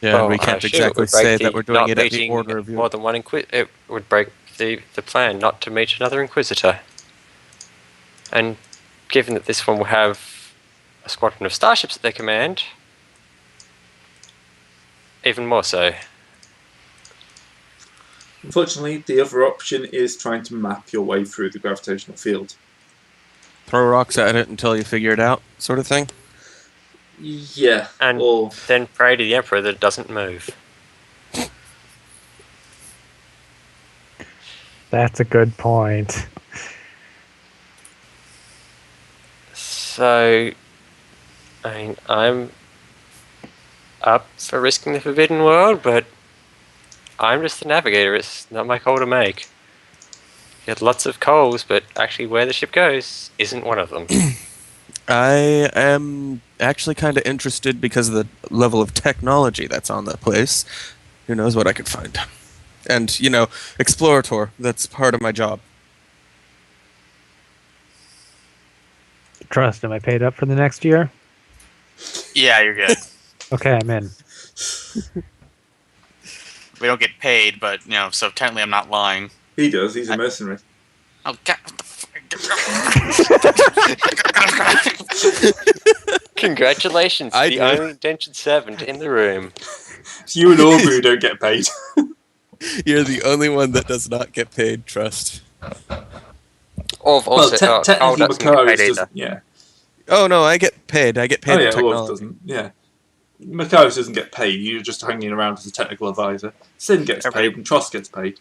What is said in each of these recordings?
Yeah, and Well, we I can't assume it exactly would break say that the we're doing not it at the meeting order of more your... than one It would break the plan not to meet another Inquisitor. And given that this one will have a squadron of starships at their command, even more so. Unfortunately, the other option is trying to map your way through the gravitational field. Throw rocks at it until you figure it out, sort of thing? Yeah, And or then pray to the Emperor that it doesn't move. That's a good point. So, I mean, I'm up for risking the Forbidden World, but I'm just the navigator. It's not my call to make. You had lots of calls, but actually where the ship goes isn't one of them. I am actually kind of interested because of the level of technology that's on that place. Who knows what I could find. And, you know, Explorator, that's part of my job. Trust, am I paid up for the next year? Yeah, you're good. Okay, I'm in. We don't get paid, but, you know, so technically I'm not lying. he does. He's a mercenary. Oh, God, what the Congratulations, I the do. only indentured servant in the room. It's you and Aubrey who don't get paid. You're the only one that does not get paid, trust. Also, technically, Cole doesn't get Macarius paid either. doesn't. Yeah. Oh, no, I get paid. I get paid Oh in yeah, technology. Wolf doesn't. Yeah. Macarius doesn't get paid. You're just hanging around as a technical advisor. Sin gets paid, and Tross gets paid.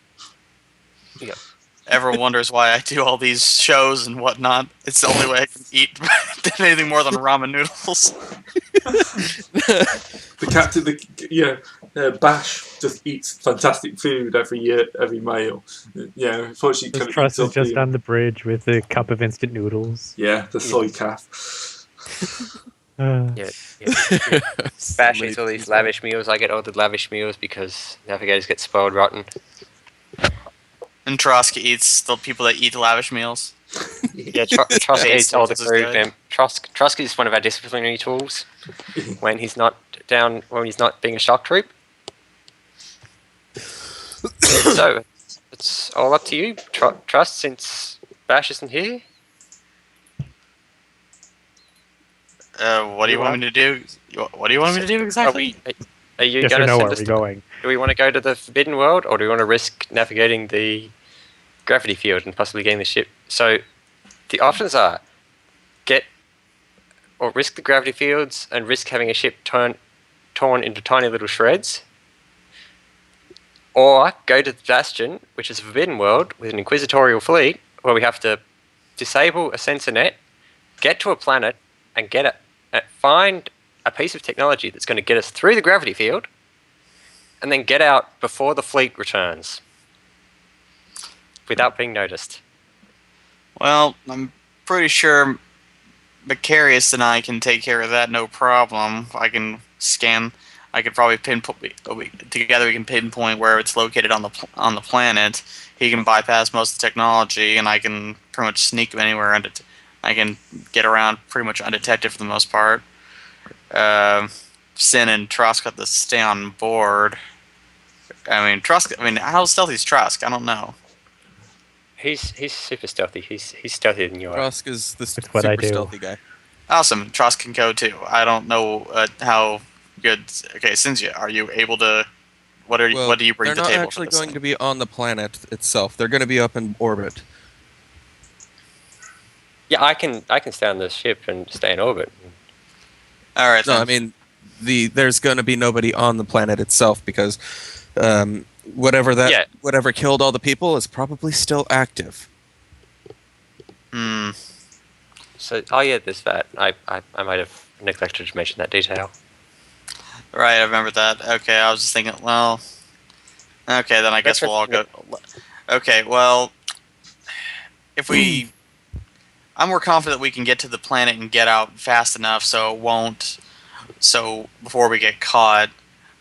Everyone wonders why I do all these shows and whatnot. It's the only way I can eat anything more than ramen noodles. The captain, Bash just eats fantastic food every year, every meal. Yeah, unfortunately, This kind of Trust eats is up just the, on the bridge with a cup of instant noodles. yeah, the soy calf. Yeah. Bash eats all these lavish meals. I get all the lavish meals because navigators get spoiled rotten. And Trotsky eats the people that eat lavish meals. Yeah, Trotsky eats all the This is food. good. Trotsky is one of our disciplinary tools when he's not being a shock troop. So, it's all up to you, Trust, since Bash isn't here. What do you want me to do? What do you want me to do exactly? Are you Yes going or to no, send where are us we going? Do we want to go to the Forbidden World, or do we want to risk navigating the gravity field and possibly getting the ship? So, the options are risk the gravity fields and risk having a ship torn into tiny little shreds, or go to the Bastion, which is a Forbidden World with an Inquisitorial fleet, where we have to disable a sensor net, get to a planet, and find a piece of technology that's going to get us through the gravity field, and then get out before the fleet returns, without being noticed. Well, I'm pretty sure Macarius and I can take care of that, no problem. I can scan. I could probably pinpoint. Together, we can pinpoint where it's located on the planet. He can bypass most of the technology, and I can pretty much sneak him anywhere. I can get around pretty much undetected for the most part. Sin and Trosk have to stay on board. I mean, how stealthy is Trosk? I don't know. He's super stealthy. He's stealthier than you are. Rosk is the That's what I super do. stealthy guy. Awesome. Trosk can go too. I don't know how good. Okay, Cynthia, are you able to? What do you bring to the table? They're not actually going to be on the planet itself. They're going to be up in orbit. Yeah, I can stay on the ship and stay in orbit. All right. No, then. I mean, there's going to be nobody on the planet itself because whatever killed all the people is probably still active. Hmm. So, there's that. I might have neglected to mention that detail. Right, I remember that. Okay, I was just thinking. Well. Okay, then I guess we'll all go. Okay, well, if we. I'm more confident we can get to the planet and get out fast enough so it won't. So before we get caught,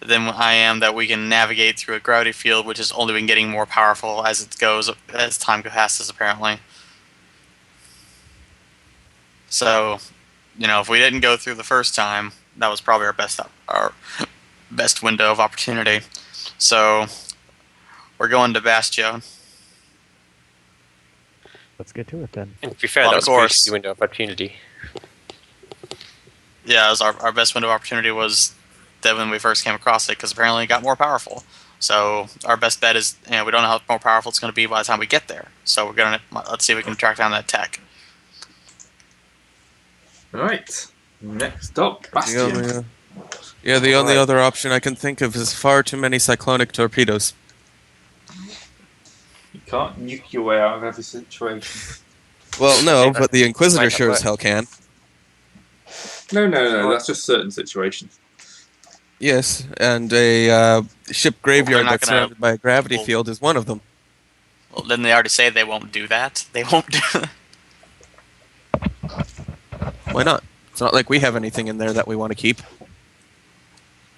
than I am that we can navigate through a gravity field, which has only been getting more powerful as it goes, as time passes, apparently. So, if we didn't go through the first time, that was probably our best window of opportunity. So we're going to Bastion. Let's get to it then. And to be fair, Well, that of was a pretty course. shitty window of opportunity. Yeah, it was our best window of opportunity was that when we first came across it, because apparently it got more powerful. So our best bet is, we don't know how more powerful it's going to be by the time we get there. So let's see if we can track down that tech. Right. Next up, The Bastion. only other option I can think of is far too many cyclonic torpedoes. You can't nuke your way out of every situation. Well, no, Yeah, but the Inquisitor might not sure as work. hell can. No. That's just certain situations. Yes, and a ship graveyard not that's gonna- surrounded by a gravity well- field is one of them. Well, didn't they already say they won't do that? They won't do Why not? It's not like we have anything in there that we want to keep.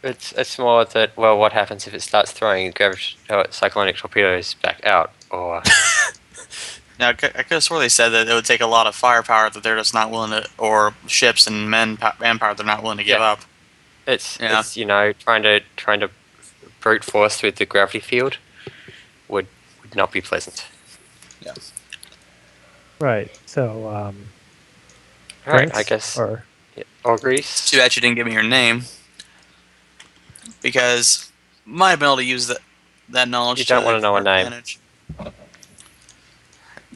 It's more that, well, what happens if it starts throwing cyclonic torpedoes back out? Or Now, I could have swore they said that it would take a lot of firepower that they're just not willing to, or ships and manpower they're not willing to give Yeah. up. it's Yeah. trying to brute force through the gravity field would not be pleasant. Right. So, Alright, I Prince, guess. Or Or Greece. Too bad you didn't give me your name, because might have been able to use that knowledge. You don't wanna know a our name. advantage.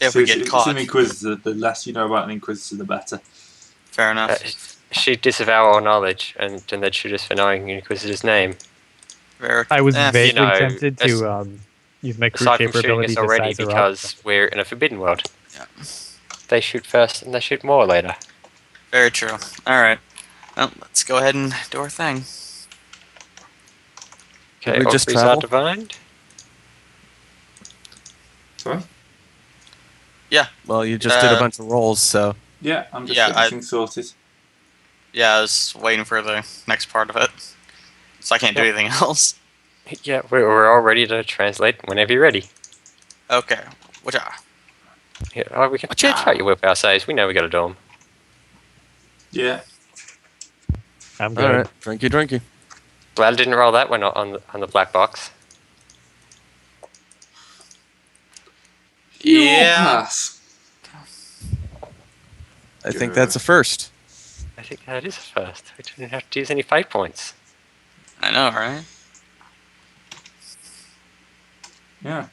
If we get It's caught, an Inquisitor. The less you know about an Inquisitor, the better. fair enough. She'd disavow all knowledge and then shoot us for knowing Inquisitor's name. I was Eh, vaguely know, tempted as- to use my crew Aside from shaper shooting ability us to already size her up. because we're in a forbidden world. Yeah. They shoot first and they shoot more later. Very true. All right. Well, let's go ahead and do our thing. Okay, we just Orcreys are travel? divined. Sorry? Well, you just did a Uh, bunch of rolls, so Yeah, I'm just Yeah, getting things sorted. Yeah, I was waiting for the next part of it, so I can't do Yep. anything else. Yeah, we're all ready to translate whenever you're ready. Okay. Which Yeah, oh, we can check out your willpower saves. We know we got to do them. Yeah. I'm good. all right, drinky. Glad I didn't roll that one on the black box. You'll Yeah. pass. I think that's a first. I think that is a first. We didn't have to use any fate points. I know, right? Yeah.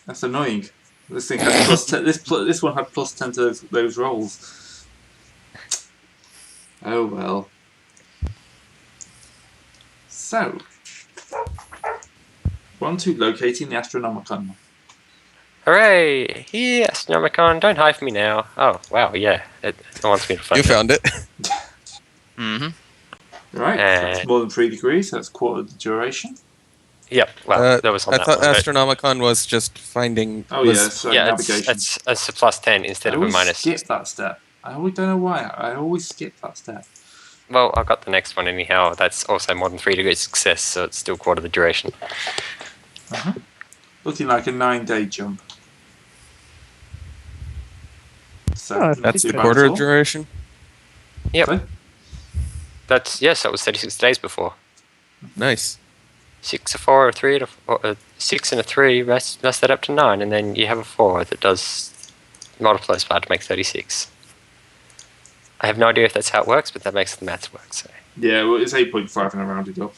That's annoying. This thing had plus 10, this one had plus 10 to those rolls. Oh well. So, 1-2 locating the Astronomicon. Hooray! Yes, Nomicon, don't hide from me now. Oh, wow, yeah. It wants me to find You found it. Mm-hmm. Right, that's And- more than 3 degrees, so that's quarter of the duration. Yep, well, that was on I that thought one. but- Astronomicon was just finding. Oh was- yeah, so yeah, navigation. it's a plus 10 instead I of a always minus. skip that step. I always don't know why. I always skip that step. Well, I've got the next one anyhow. That's also more than 3 degrees success, so it's still quarter the duration. Looking like a 9-day jump. So Oh, not That's too the bad quarter at of all. duration. Yep. Sorry? Yes, that was 36 days before. Nice. 6, a 4, a 3, a 6 and a 3, mess that up to 9, and then you have a 4 that does multiplies by to make 36. I have no idea if that's how it works, but that makes the maths work. So Yeah, well, it's 8.5 and I rounded up.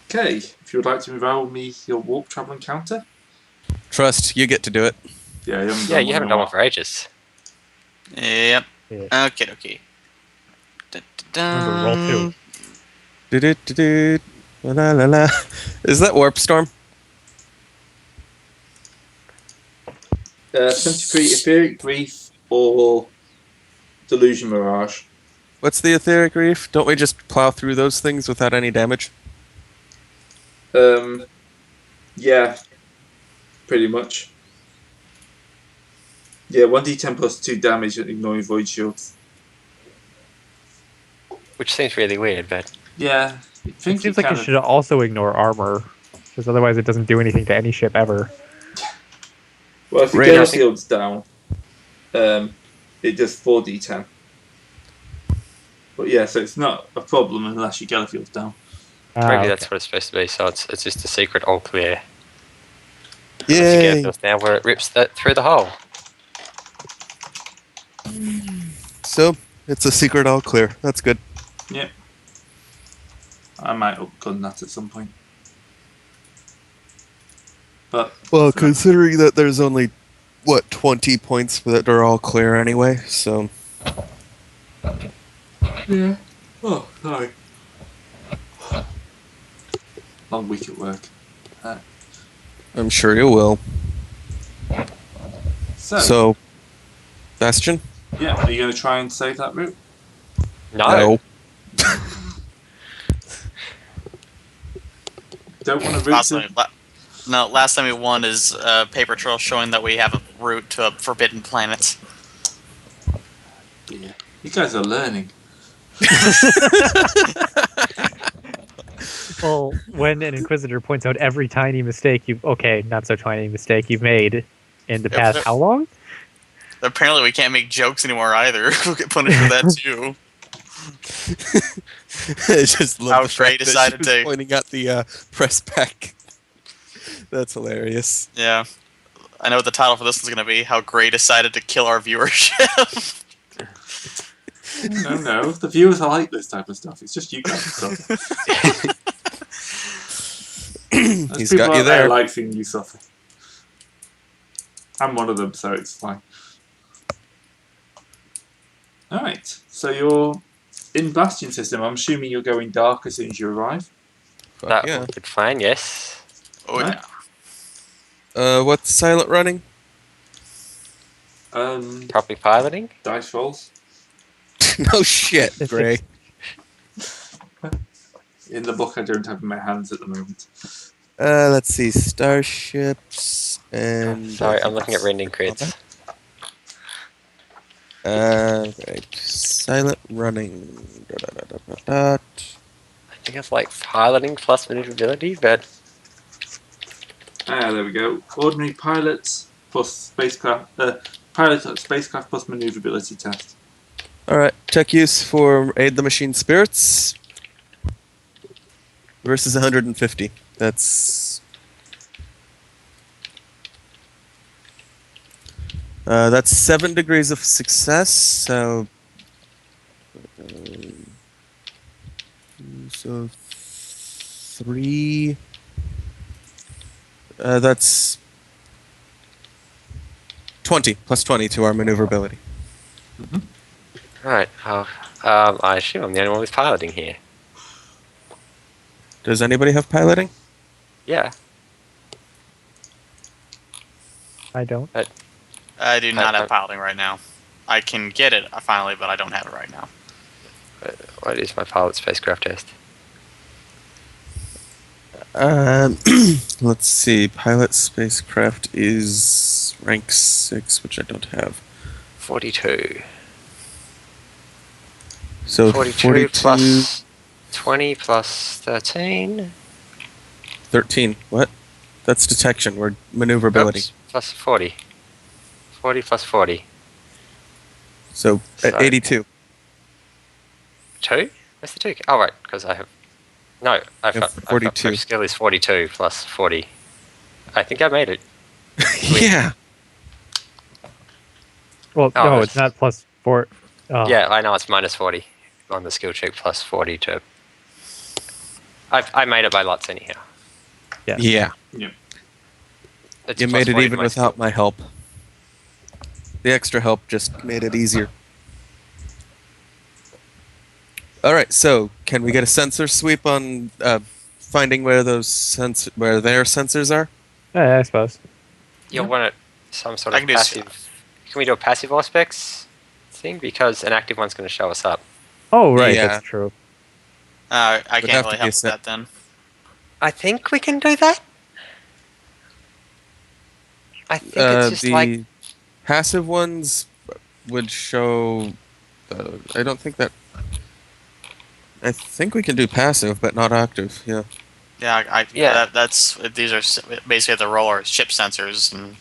Okay, if you would like to roll me your warp travel encounter. Trust, you get to do it. Yeah, you haven't done one for ages. Yep. Yeah. Okay. Remember, roll 2. Do-do-do-do. La la la. Is that Warp Storm? 73 Etheric Grief or Delusion Mirage. What's the etheric reef? Don't we just plow through those things without any damage? Yeah, pretty much. Yeah, 1d10 plus 2 damage and ignoring void shields. Which seems really weird, but Yeah, I It think seems like kind you of- should also ignore armor, because otherwise it doesn't do anything to any ship ever. Well, if you Radar. get shields down, it does 4d10. But yeah, so it's not a problem unless your Gallifield's down. Maybe okay. that's what it's supposed to be. So it's just a secret all clear. Once you get Yay! it down where it rips through the hole. So it's a secret all clear. That's good. Yep. I might upgun that at some point. But Well, considering that there's only 20 points that are all clear anyway, so yeah. Oh, sorry. Long week at work. I'm sure you will. So, Bastion? Yeah, are you going to try and save that route? No. Don't want to route to... Last time we won is a paper trail showing that we have a route to a forbidden planet. Yeah. You guys are learning. Well, when an Inquisitor points out every tiny mistake not so tiny mistake you've made in the past, how long? Apparently we can't make jokes anymore either. We'll get punished for that too. I just love How the Gray fact that decided she was to- pointing at the press pack. That's hilarious. Yeah. I know what the title for this one's going to be, How Gray Decided to Kill Our Viewership. No. The viewers are like this type of stuff. It's just you guys. Suffer. He's got you there. Like seeing you suffer. I'm one of them, so it's fine. Alright, so you're in Bastion system. I'm assuming you're going dark as soon as you arrive. That Yeah. would be fine, yes. Oh, Right. yeah. What's silent running? Probably piloting. Dice rolls. No shit, Gray. In the book, I don't have in my hands at the moment. Let's see. Starships and... Sorry, I'm looking at rending crits. Right. Silent running. I think it's like piloting plus maneuverability, but There we go. Ordinary pilots plus spacecraft. Pilot spacecraft plus maneuverability test. Alright. Tech use for aid the machine spirits. Versus 150. That's 7 degrees of success, so 3 that's 20 plus 20 to our maneuverability. right. I assume I'm the only one who's piloting here. Does anybody have piloting? Yeah. I don't. I do not have piloting right now. I can get it finally, but I don't have it right now. What is my pilot spacecraft test? Let's see. Pilot spacecraft is rank 6, which I don't have. 42. So 42 plus 20 plus 13. 13. What? That's detection. We're maneuverability. Oops, plus 40. 40 plus 40. So So- 82. 2? Where's the 2? Oh, right, because I have... No, I've You got... have 42. My skill is 42 plus 40. I think I made it. Yeah. Well, Oh, no, that's- it's not plus 4. Oh. Yeah, I know it's minus 40 on the skill check plus 40 to... I made it by lots anyhow. Yeah. It's You plus made it 40 to even my without skill. my help. The extra help just made it easier. Alright, so can we get a sensor sweep on finding where their sensors are? I suppose. You'll want it some sort I of can do passive... Can we do a passive aspects thing? Because an active one's going to show us up. Oh, right, Yeah. that's true. I Would can't have really to be a help with set- that then. I think we can do that. I think it's just The like... passive ones would show... I don't think that... I think we can do passive, but not active, yeah. Yeah, Yeah. These are basically the roller ship sensors, and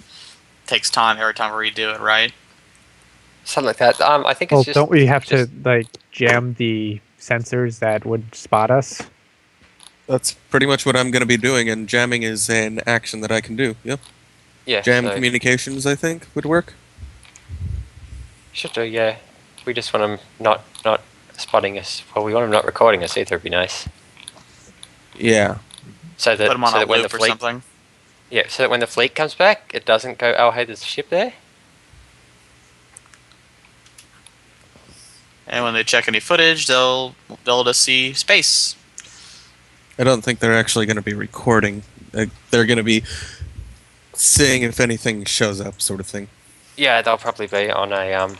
takes time every time we redo it, right? Something like that. I think it's Well, just... don't we have just- to, jam the sensors that would spot us? That's pretty much what I'm going to be doing, and jamming is an action that I can do. Yep. Yeah, Jam so communications, I think, would work. should do. Yeah, we just want them not spotting us. Well, we want them not recording us either. Would be nice. Yeah. So that Put them on so a that when the loop or fleet something. so that when the fleet comes back, it doesn't go. Oh, hey, there's a ship there. And when they check any footage, they'll just see space. I don't think they're actually going to be recording. They're going to be seeing if anything shows up, sort of thing. Yeah, they'll probably be on a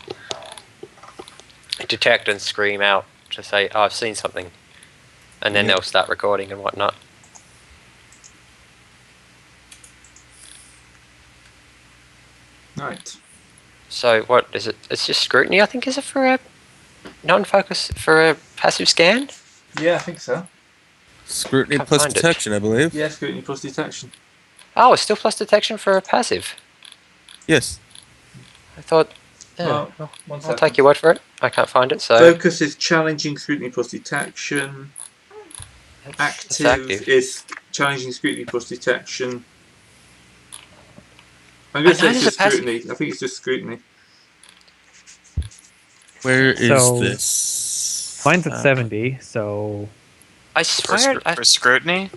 detect and scream out to say, "Oh, I've seen something," and then Yeah. they'll start recording and whatnot. Right. So what is it? It's just scrutiny, I think. Is it for a non-focus for a passive scan? Yeah, I think so. Scrutiny Can't plus find it. detection, I believe. Yeah, scrutiny plus detection. Oh, it's still plus detection for a passive. Yes. I thought. Yeah, Well, well, one I'll second. take your word for it. I can't find it, so Focus is challenging scrutiny plus detection. it's Active is challenging scrutiny plus detection. I'm going to say know it's there's just a passive- scrutiny. I think it's just scrutiny. Where is So- this? Mine's at 70, so I For, swear. for scrutiny?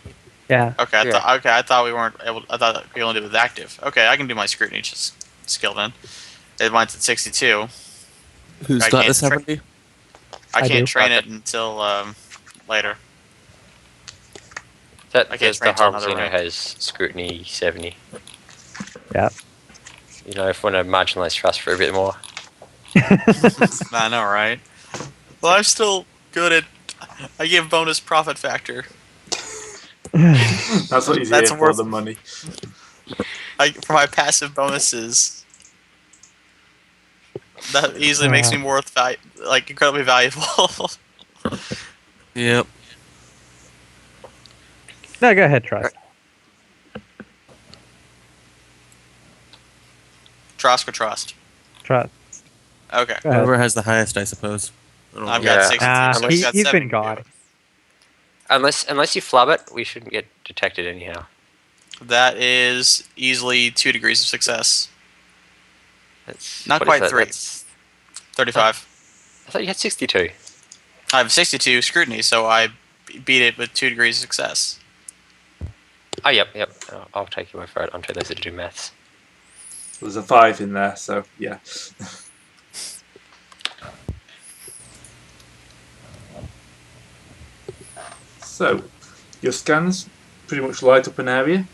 yeah. Okay, Yeah. I thought we weren't able. I thought we only did with active. Okay, I can do my scrutiny just skill then. Mine's at 62. Who's I got can't the 70? I I can't do. train it until later. that I can't the train till horrible another Xeno rank. has scrutiny 70. Yeah. You know, if we want to marginalize trust for a bit more. I know, right? Well, I'm still good at. I give bonus profit factor. That's what he's That's here worth- for, the money. For my passive bonuses. That easily makes me worth incredibly valuable. Yep. No, go ahead, Trust. Trust or trust? Trust. Okay. Go ahead. Whoever has the highest, I suppose. I don't know. I've Yeah. got 62. Ah, so he's he's got been 70. gone. Unless you flub it, we shouldn't get detected anyhow. That is easily 2 degrees of success. That's, Not what is quite that? 3. That's- 35. I thought you had 62. I have 62 scrutiny, so I beat it with 2 degrees of success. Oh, yep. I'll take your word for it. I'm too lazy to do maths. There's a 5 in there, so yeah. So, your scans pretty much light up an area,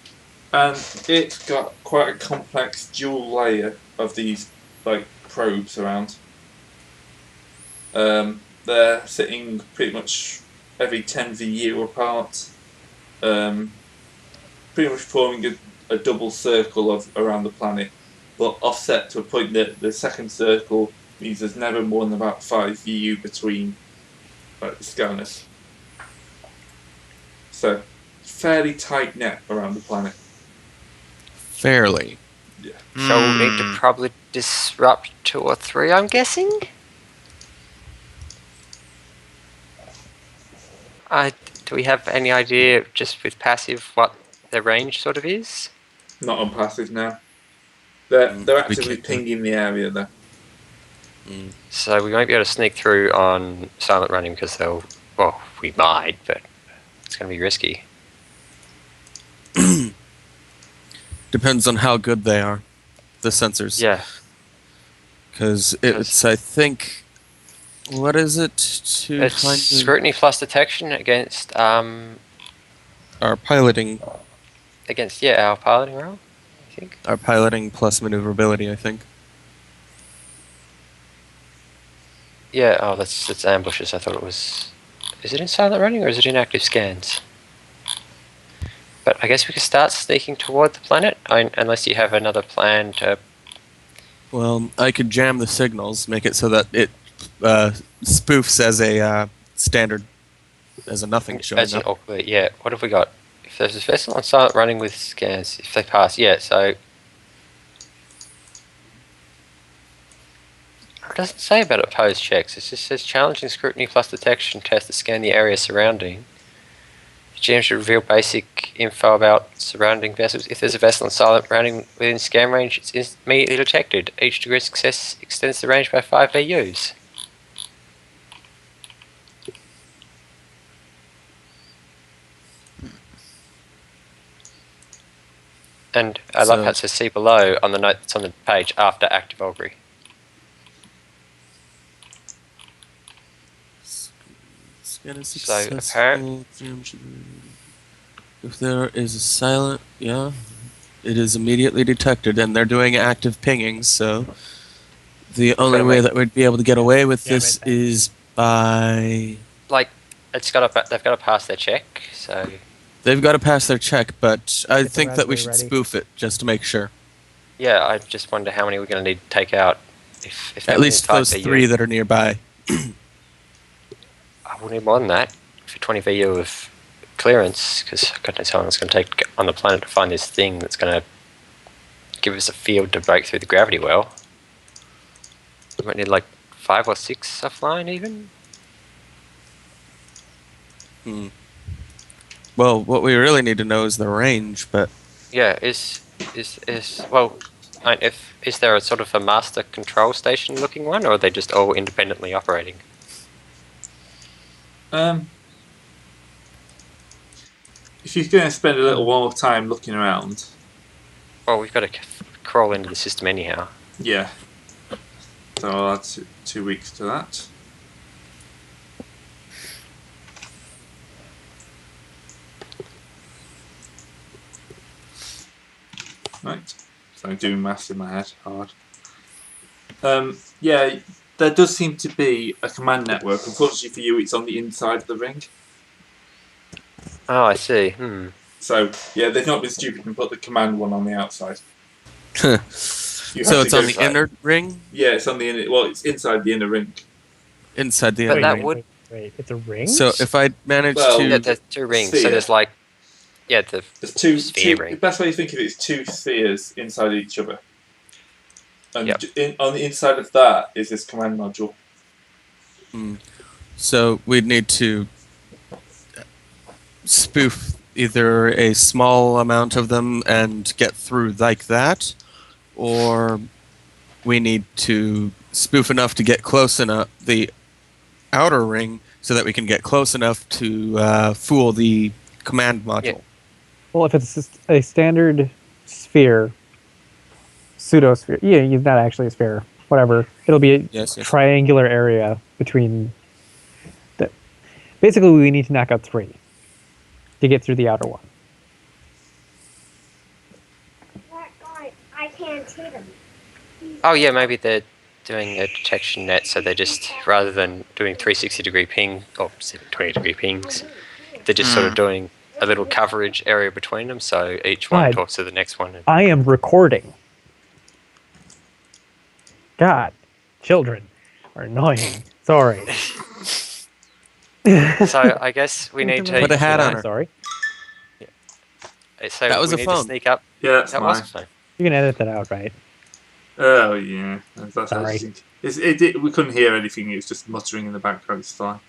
and it's got quite a complex dual layer of these probes around. They're sitting pretty much every 10 VU apart, pretty much forming a double circle around the planet, but offset to a point that the second circle means there's never more than about 5 VU between the scanners. So, fairly tight net around the planet. Fairly. So we'll need to probably disrupt 2 or 3, I'm guessing? Do we have any idea, just with passive, what the range sort of is? Not on passive now. They're we actively can't- pinging the area though. So we won't be able to sneak through on silent running because they'll... Well, we might, but it's going to be risky. Depends on how good they are, the sensors. Yeah. Because it's, I think, what is it? To It's kind of scrutiny plus detection against our piloting, our piloting roll, I think. our piloting plus maneuverability, I think. Yeah, oh, that's ambushes. I thought it was... Is it in silent running or is it in active scans? But I guess we could start sneaking toward the planet, unless you have another plan to... Well, I could jam the signals, make it so that it spoofs as a standard, as a nothing showing As in, up. yeah, what have we got? If there's a vessel on silent running with scans, if they pass, yeah, so... doesn't say about opposed checks. It just says challenging scrutiny plus detection test to scan the area surrounding. GM should reveal basic info about surrounding vessels. If there's a vessel in silent grounding within scan range, it's immediately detected. Each degree of success extends the range by 5 VUs. And I love how it says see below on the note that's on the page after active augury. So apparently, if there is a silent, yeah, it is immediately detected, and they're doing active pinging. So the only way that we'd be able to get away with this is by like they've got to pass their check. So they've got to pass their check, but I think that we should spoof it just to make sure. Yeah, I just wonder how many we're going to need to take out. If at least those 3 that are nearby. I will need more than that for 20 VU of clearance, because God knows how long it's going to take on the planet to find this thing that's going to give us a field to break through the gravity well. We might need like 5 or 6 offline even. Well, what we really need to know is the range, but yeah, is there a sort of a master control station looking one, or are they just all independently operating? If you're going to spend a little more time looking around, well, we've got to crawl into the system anyhow. Yeah. So I'll add 2 weeks to that. Right. So I'm doing maths in my head hard. Yeah, there does seem to be a command network. Unfortunately for you, it's on the inside of the ring. Oh, I see. So, yeah, they've not been stupid and put the command one on the outside. So it's on the inner ring? Yeah, it's on the inner. Well, it's inside the inner ring. Inside the inner ring. But that would. Wait, it's a ring? So if I manage to. Yeah, there's 2 rings. Sphere. So there's like. Yeah, there's two sphere ring. The best way to think of it is 2 spheres inside each other. And on the inside of that is this command module. So we'd need to spoof either a small amount of them and get through like that, or we need to spoof enough to get close enough the outer ring so that we can get close enough to fool the command module. Yeah. Well, if it's a standard sphere, pseudosphere, not actually a sphere, whatever, it'll be a triangular area between the. Basically, we need to knock out 3 to get through the outer one. I can't see them. Oh yeah, maybe they're doing a detection net, so they're just, rather than doing 360-degree ping or 720-degree pings, they're just sort of doing a little coverage area between them, so each one talks to the next one. I am recording. God, children are annoying. Sorry. So I guess we need to put a hat on her. Sorry. Yeah. So that was we a need phone. to sneak up. Yeah, that's that mine. was a phone. You can edit that out, right? Oh yeah, that's Sorry. we couldn't hear anything. It was just muttering in the background. It's fine.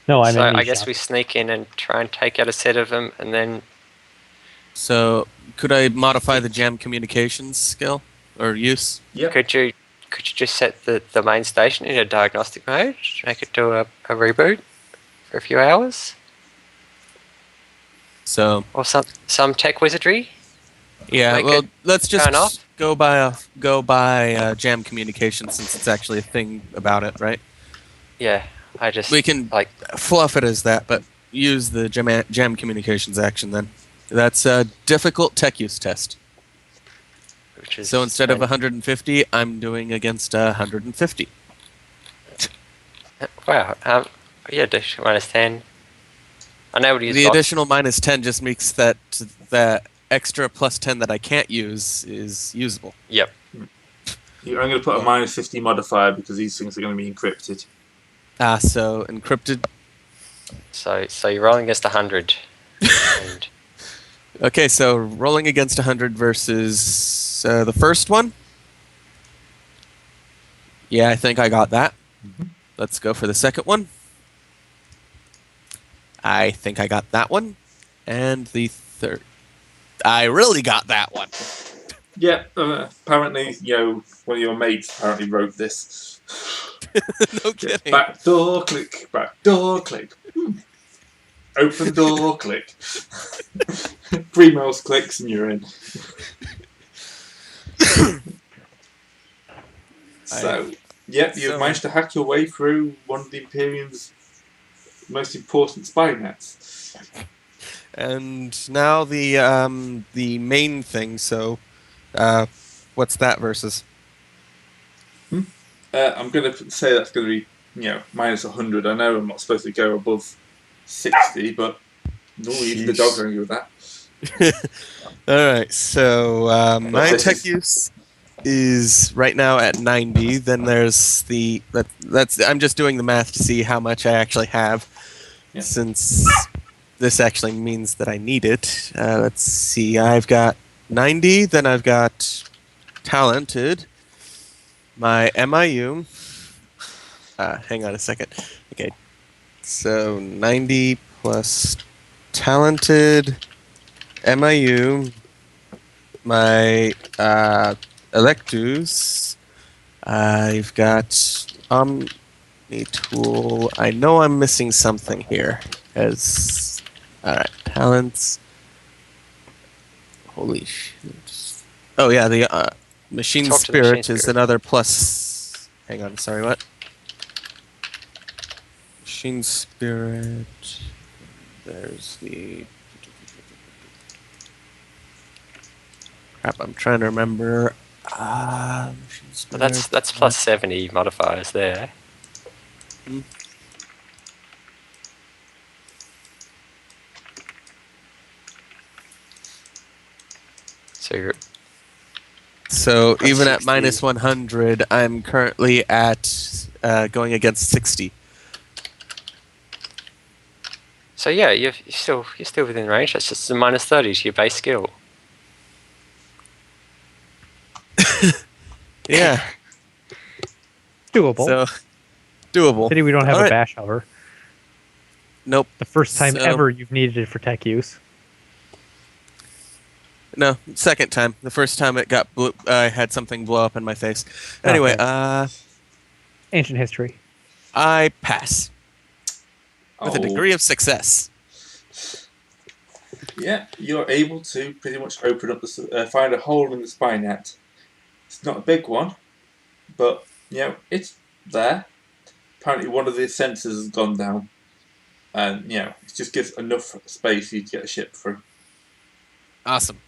No, So I guess we sneak in and try and take out a set of them, and then. So could I modify the jam communications skill or use? Yeah. Could you just set the main station in a diagnostic mode, make it do a reboot for a few hours? So. Or some tech wizardry. Yeah, well, let's just turn off? go by jam communications since it's actually a thing about it, right? Yeah, I just We can fluff it as that, but use the jam communications action then. That's a difficult tech use test. Which is So instead of 150, I'm doing against 150. Wow. Yeah, additional minus 10. I know what he's The additional minus 10 just makes that extra plus 10 that I can't use is usable. Yep. I'm going to put a minus 50 modifier because these things are going to be encrypted. So encrypted. So you're rolling against 100. And Okay, so rolling against 100 versus the first one. Yeah, I think I got that. Let's go for the second one. I think I got that one. And the third. I really got that one. Yeah, apparently, one of your mates apparently wrote this. No kidding. Back door click, back door click. Open door click. 3 mouse clicks and you're in. So, you've managed to hack your way through one of the Imperium's most important spy nets. And now the main thing. So, what's that versus? I'm going to say that's going to be, minus 100. I know I'm not supposed to go above 60, but even the dog's angry with that. All right. So my tech use is right now at 90. Then there's that's I'm just doing the math to see how much I actually have, since this actually means that I need it. Let's see. I've got 90. Then I've got talented. My MIU. Hang on a second. Okay. So 90 plus talented, MIU, my Electus. I've got Omni Tool. I know I'm missing something here. Alright, talents. Holy shit. Oh yeah, the Machine Spirit is another plus. Hang on, sorry, what? Machine Spirit. There's the. Crap, I'm trying to remember. But that's plus 70 modifiers there. So even at minus 100, I'm currently at going against 60. So yeah, you're still within range. That's just a minus 30 to your base skill. Yeah. Doable. So doable. Pity we don't have a bash hover. Nope. The first time ever you've needed it for tech use. No, second time. The first time it got I had something blow up in my face. Anyway, ancient history. I pass with a degree of success. Yeah, you're able to pretty much open up find a hole in the spy net. It's not a big one, but it's there. Apparently, one of the sensors has gone down, and it just gives enough space for you to get a ship through. Awesome.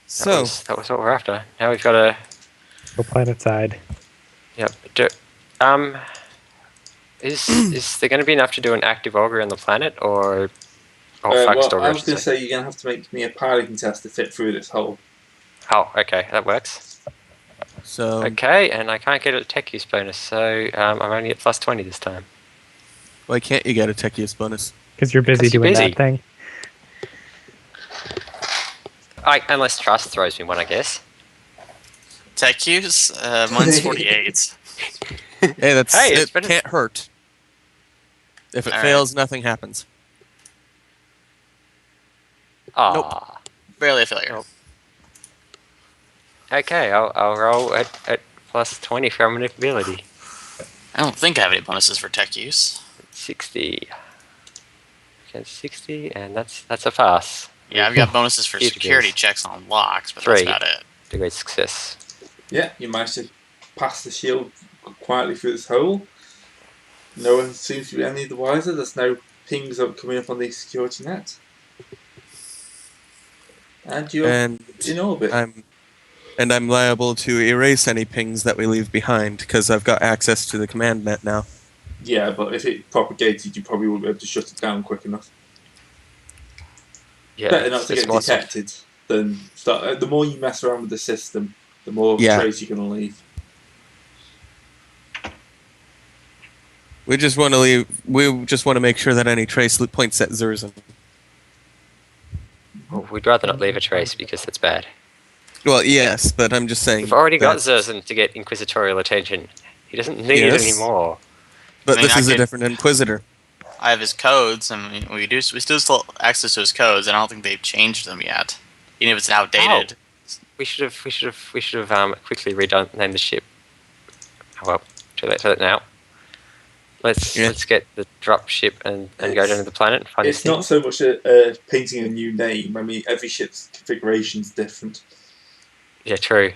So that was what we're after. Now we've got to go planet side. Yep. Is there going to be enough to do an active augury on the planet, or flax augury? I was going to say you're going to have to make me a piloting test to fit through this hole. Oh, okay, that works. So okay, and I can't get a tech use bonus, so I'm only at plus 20 this time. Why can't you get a tech use bonus? Because you're busy doing that thing. Unless Trust throws me one, I guess. Tech use? Mine's 48. Hey, it can't hurt. If it fails, nothing happens. Nope. Barely a failure. Nope. Okay, I'll roll at plus 20 for manipulability. I don't think I have any bonuses for tech use. 60. Against 60, and that's a pass. Yeah, I've got bonuses for security checks on locks, but that's about it. Degree success. Yeah, you managed to pass the shield quietly through this hole. No one seems to be any the wiser. There's no pings coming up on the security net. And you're in orbit. I'm liable to erase any pings that we leave behind, because I've got access to the command net now. Yeah, but if it propagated, you probably wouldn't be able to shut it down quick enough. Yeah, better not to get detected than start. The more you mess around with the system, the more trace you're going to leave. We just want to leave. We just want to make sure that any trace points at Zurzan. Well, we'd rather not leave a trace because that's bad. Well, yes, but I'm just saying. We've already got that, Zerzan to get inquisitorial attention. He doesn't need it Yes. anymore. But I mean, this is a different Inquisitor. I have his codes, and we still have access to his codes, and I don't think they've changed them yet, even if it's outdated. We should have quickly renamed the ship. Oh, well, too late for that now. Let's get the drop ship and go down to the planet and find this It's thing. not so much painting a new name. I mean, every ship's configuration's different. Yeah, true.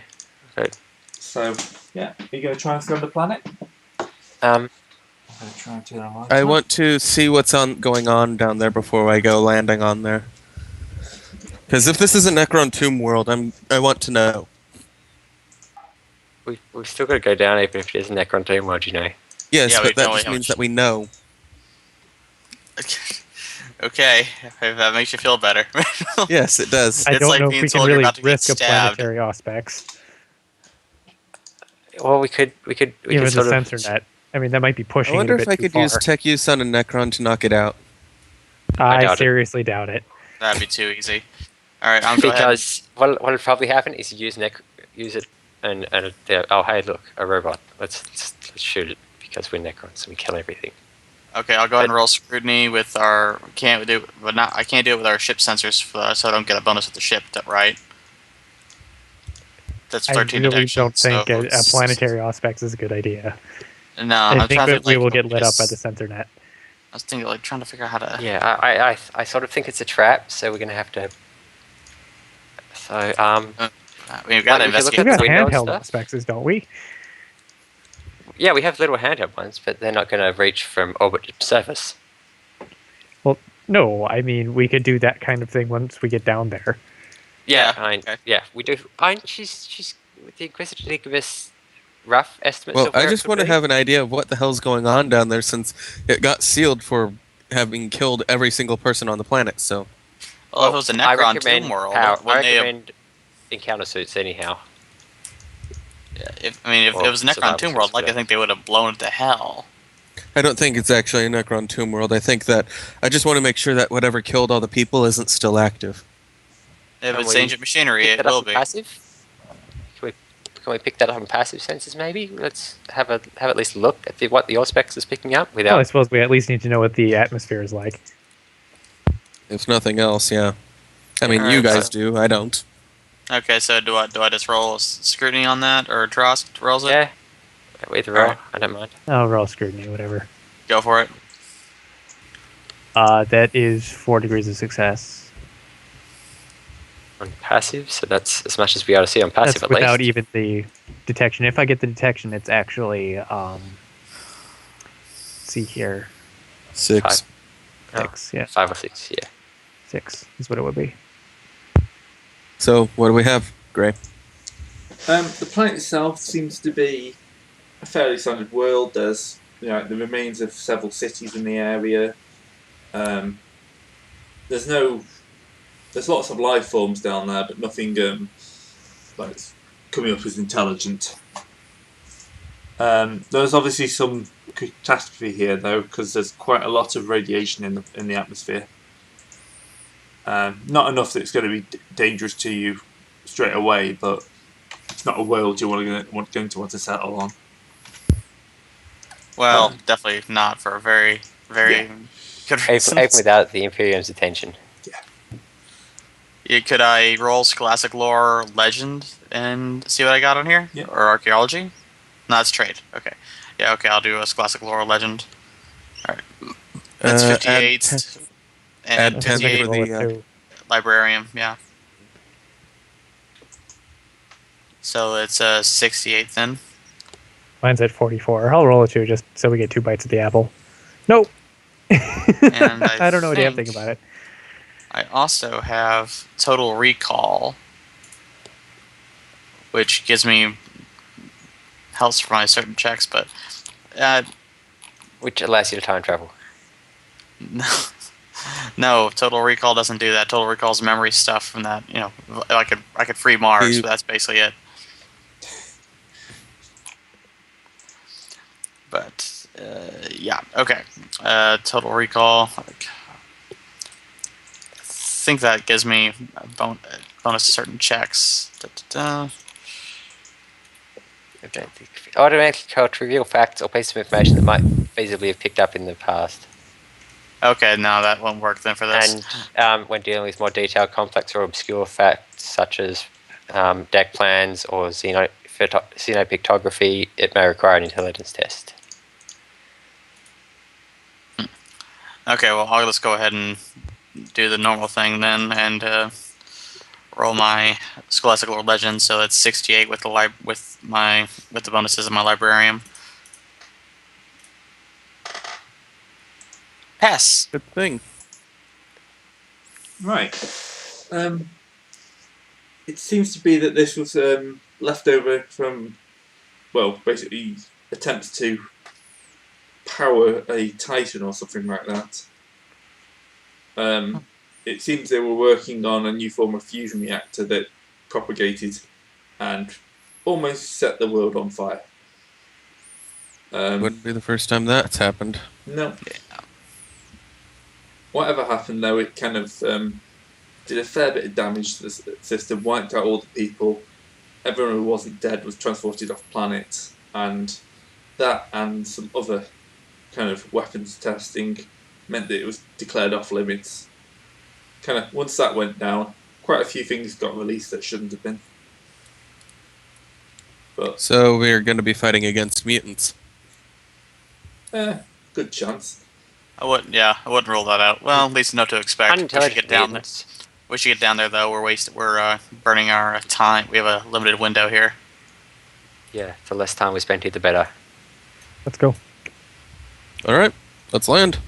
But, So, yeah. Are you going to try and stay on the planet? um, I'm going to try and turn on lights. I want to see what's going on down there before I go landing on there. Because if this is a Necron Tomb world, I want to know. we've still got to go down even if it is a Necron Tomb world, you know. Yes, Yeah, we but that know just how means much- that we know. Okay, if that makes you feel better. Yes, it does. I It's don't like know if being we can told you're really about to get risk a stabbed. planetary aspects. Well, we could Even with the sort sensor of. net. I mean, that might be I pushing wonder it a if bit I too could far. use Tech Use on a Necron to knock it out. I I doubt it. seriously doubt it. That'd be too easy. All right, I'm going ahead. Because what'll probably happen is use it and oh hey look, a robot. Let's shoot it because we're Necrons and we kill everything. Okay, I'll go ahead and roll scrutiny with our. I can't do it with our ship sensors, so I don't get a bonus with the ship. Right? That's I 13 really detection. don't think so a it's- planetary aspects is a good idea. No, I I'm think trying to that we will like, get lit up by just- the sensor net. I was thinking, like, trying to figure out how to. Yeah, I sort of think it's a trap, so we're gonna have to. So We've got Like, to if you look investigate. We've got the window and handheld stuff? aspects, don't we? yeah, we have little handheld ones, but they're not gonna reach from orbit to surface. Well, no, I mean, we could do that kind of thing once we get down there. Yeah, Yeah, yeah, we do. She's the Inquisitor to give us rough estimates. Well, of where I it just could want to be. have an idea of what the hell's going on down there since it got sealed for having killed every single person on the planet, so... Well, if it was a I Necron recommend Tomb world, I wouldn't they have- recommend encounter suits anyhow. if Or it was a Necron survival Tomb world, suits, like I whatever. think they would have blown it to hell. I don't think it's actually a Necron Tomb world. I think that... I just want to make sure that whatever killed all the people isn't still active. If Can it's we ancient machinery, Pick it that up will in be. passive. Can we pick that up in passive sensors? Maybe let's have at least look at what the Auspex is picking up Well, without. I suppose we at least need to know what the atmosphere is like. If nothing else, yeah. I mean, Alright, you guys so- do. I don't. Okay, so do I just roll scrutiny on that, or Trosk rolls it? Yeah, either or. Alright. I don't mind. Oh, roll scrutiny, whatever. Go for it. That is 4 degrees of success. On passive, so that's as much as we ought to see on passive That's at without least. even the detection. If I get the detection, it's actually let's see here, 6. Oh, 6. Yeah, 5 or 6, yeah. 6 is what it would be. So, what do we have, Gray? The planet itself seems to be a fairly standard world. There's the remains of several cities in the area. There's lots of life forms down there, but nothing like coming up as intelligent. There's obviously some catastrophe here though, because there's quite a lot of radiation in the atmosphere. Not enough that it's going to be dangerous to you straight away, but it's not a world you're going to want to settle on. Well, definitely not for a very, very good reason. Even without the Imperium's attention. Yeah, could I roll Scholastic Lore Legend and see what I got on here? Yeah. Or Archaeology? No, it's trade. Okay. Yeah, okay, I'll do a Scholastic Lore Legend. Alright. That's Add 58. 10 And add I 10 think I 58 for roll the, it too. Librarian, yeah. So it's 68 then. Mine's at 44. I'll roll it too, just so we get 2 bites at the apple. Nope. And I don't know a damn think thing about it. I also have Total Recall, which gives me helps for my certain checks, but Which allows you to time travel. no, Total Recall doesn't do that. Total Recall's memory stuff from that. I could free Mars, but that's basically it. But yeah, okay. Total Recall. think that gives me a bonus to certain checks. Automatically tell trivial facts or pieces of information that might feasibly have picked up in the past. Okay, no, that won't work then for this. And when dealing with more detailed, complex, or obscure facts such as deck plans or xenopictography, it may require an intelligence test. Okay, well, I'll just go ahead and do the normal thing then, and roll my Scholastic Lore Legend. So that's 68 with the with the bonuses of my Librarian. Pass. Good thing. Right. It seems to be that this was left over from, well, basically attempts to power a Titan or something like that. It seems they were working on a new form of fusion reactor that propagated and almost set the world on fire. Wouldn't be the first time that's happened. No. Whatever happened, though, it kind of did a fair bit of damage to the system, wiped out all the people. Everyone who wasn't dead was transported off planet, and that and some other kind of weapons testing meant that it was declared off limits. Kind of once that went down, quite a few things got released that shouldn't have been. But so we're going to be fighting against mutants. Good chance. I wouldn't rule that out. Well, at least know to expect. We should get down there. Mutants. We should get down there though. We're burning our time. We have a limited window here. Yeah, the less time we spend here, the better. Let's go. All right, let's land.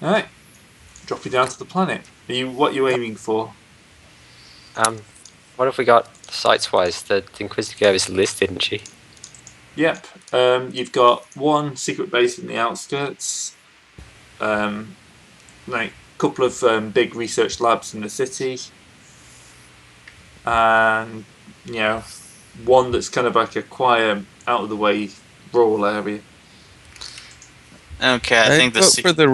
All right, drop you down to the planet. What are you aiming for? What have we got sites-wise? The Inquisitor gave us a list, didn't she? Yep. You've got one secret base in the outskirts. Like a couple of big research labs in the city, and one that's kind of like a quiet, out of the way rural area. Okay, I think vote for the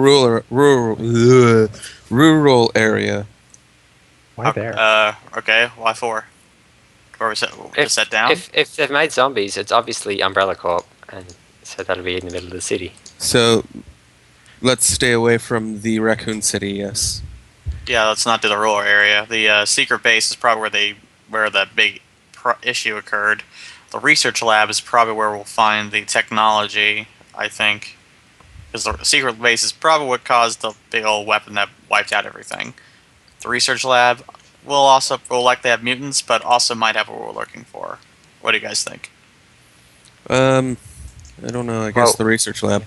rural area. Why there? Okay, why 4? Where we set down? If they've made zombies, it's obviously Umbrella Corp, and so that'll be in the middle of the city. So let's stay away from the Raccoon City. Yes. Yeah, let's not do the rural area. The secret base is probably where the big issue occurred. The research lab is probably where we'll find the technology, I think. Because the secret base is probably what caused the big old weapon that wiped out everything. The research lab will likely have mutants, but also might have what we're looking for. What do you guys think? I don't know. I guess the research lab.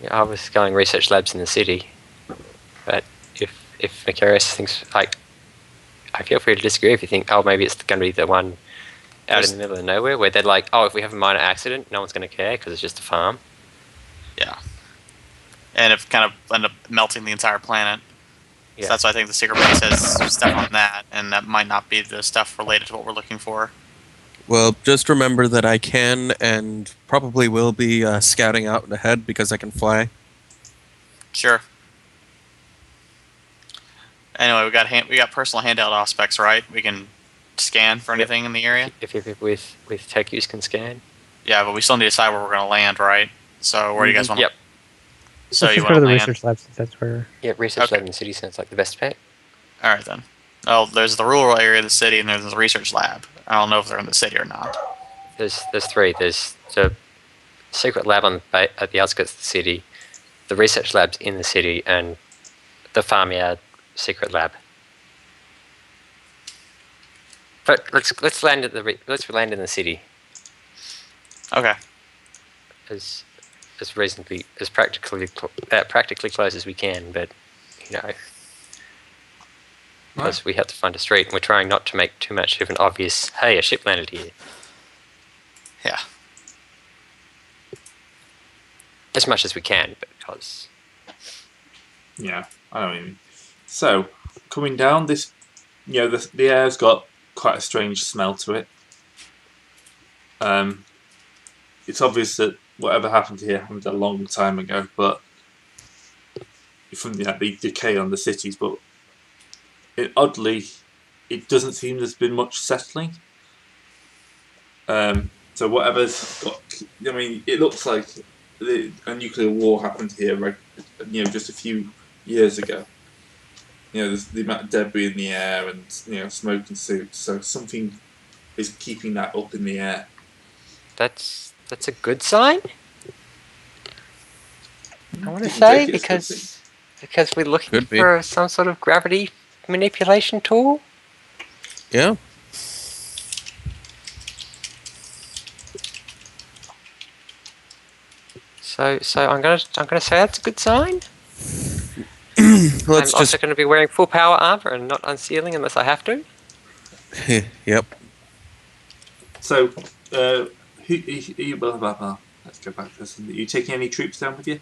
Yeah, I was going research labs in the city, but if Macarius thinks I feel free to disagree if you think maybe it's going to be the one out in the middle of nowhere where they're like, if we have a minor accident, no one's going to care because it's just a farm. Yeah, and it kind of end up melting the entire planet. Yeah. So that's why I think the secret base has stuff on that, and that might not be the stuff related to what we're looking for. Well, just remember that I can and probably will be scouting out ahead because I can fly. Sure. Anyway, we got personal handheld aspects, right? We can scan for anything in the area. If with tech use can scan. Yeah, but we still need to decide where we're going to land, right? So where do you guys want? Yep. So Let's you just want go to to the land? research lab since that's where. Yeah, research lab in the city sounds like the best bet. All right then. Well, there's the rural area of the city, and there's the research lab. I don't know if they're in the city or not. There's 3. There's the secret lab at the outskirts of the city, the research labs in the city, and the farmyard secret lab. But let's land in the city. Okay. As reasonably as practically close as we can, but because we have to find a street, and we're trying not to make too much of an obvious, hey, a ship landed here. Yeah. As much as we can, because. Yeah, I know what you mean. So, coming down, this, the air's got quite a strange smell to it. It's obvious that whatever happened here happened a long time ago, but from the decay on the cities, but oddly, it doesn't seem there's been much settling. So whatever's got, I mean, it looks like a nuclear war happened here, like, just a few years ago. There's the amount of debris in the air and smoke and suits. So something is keeping that up in the air. That's a good sign. I want to say because we're looking for some sort of gravity manipulation tool. Yeah. So I'm gonna say that's a good sign. I'm also going to be wearing full power armor and not unsealing unless I have to. Yep. So, let's go back to this. Are you taking any troops down with you?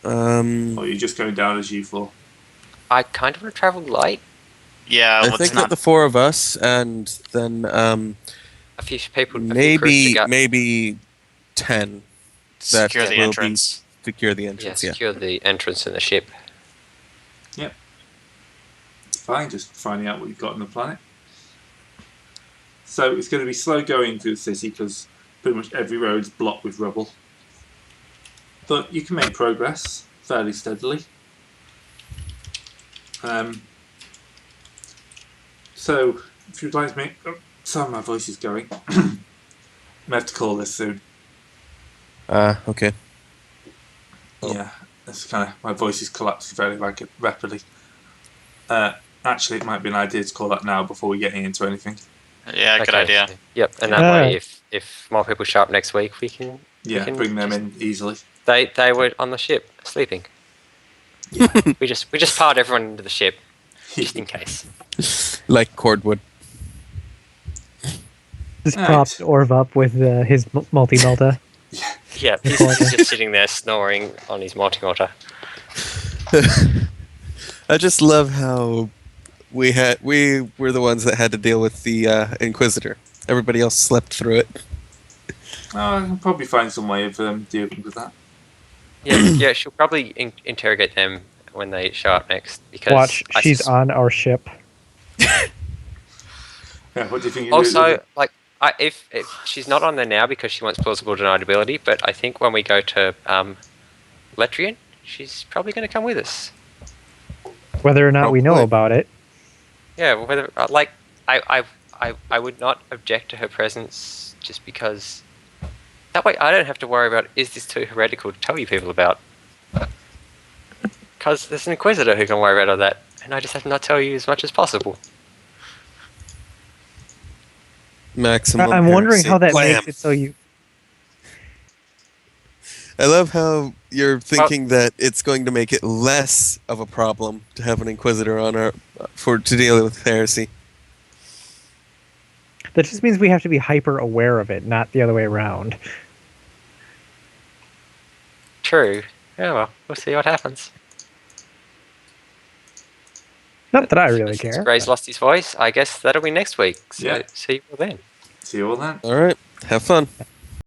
Or are you just going down as U4? I kind of want to travel light. Yeah, I think that the four of us, and then a few people, maybe 10. Secure the entrance. Secure the entrance. Yeah, secure the entrance in the ship. Yep. Fine, just finding out what you've got on the planet. So it's going to be slow going through the city because pretty much every road's blocked with rubble. But you can make progress fairly steadily. So if you'd like to make... Oh, sorry, my voice is going. I have to call this soon. Okay. Yeah, that's kind of... My voice is collapsing very rapidly. Actually, it might be an idea to call that now before we get into anything. Yeah, good idea. Yep, and that way, if more people show up next week, we can bring them in easily. They were on the ship sleeping. Yeah. we just piled everyone into the ship just in case. Like cordwood. Just propped Orv up with his multi-melta. Yeah, he's just sitting there snoring on his multi-melta. I just love how we were the ones that had to deal with the Inquisitor. Everybody else slept through it. I can probably find some way of dealing with that. Yeah, she'll probably interrogate them when they show up next. Because she's on our ship. Yeah, what do you think? Also, if she's not on there now because she wants plausible deniability, but I think when we go to Letrian, she's probably going to come with us. Whether or not we know about it. Yeah, whether I would not object to her presence just because that way I don't have to worry about is this too heretical to tell you people about. Because there's an Inquisitor who can worry about all that, and I just have to not tell you as much as possible. Maximum. I'm wondering how that makes it so you. I love how you're thinking that it's going to make it less of a problem to have an Inquisitor on to deal with heresy. That just means we have to be hyper aware of it, not the other way around. True. Yeah, well, we'll see what happens. Not that I really care. Gray's lost his voice. I guess that'll be next week. So yeah. see you all then. See you all then. All right. Have fun.